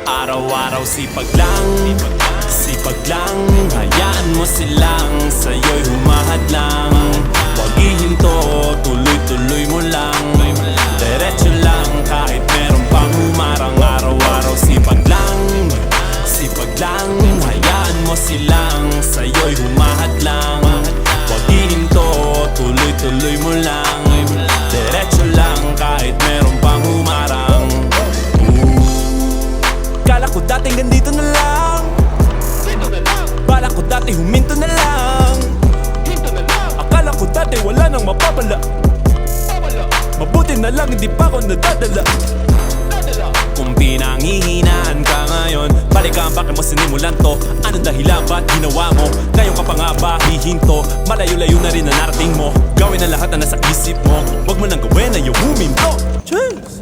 Araw-araw sipag lang, sipag lang. Hayaan mo silang sa'yo'y humahadlang. Huwag ihinto, tuloy-tuloy mo lang. Diretso lang kahit meron pang humarang. Araw-araw sipag lang, sipag lang. Hayaan mo silang sa'yo'y humahadlang. Huwag ihinto, tuloy-tuloy mo lang. Diretso lang kahit meron pang humarang. Kala ko dati ganito na lang, bala ko dati huminto na lang. Akala ko dati wala nang mapapala, mabuti na lang hindi pa ako nadadala. Kung pinanghihinaan ka ngayon, balikan bakit mo sinimulan to? Anong dahilan ba't ginawa mo? Ngayon ka pa nga ba hihinto? Malayo-layo na rin na narating mo. Gawin ang lahat na nasa isip mo, wag mo nang gawin na yung huminto. Cheers!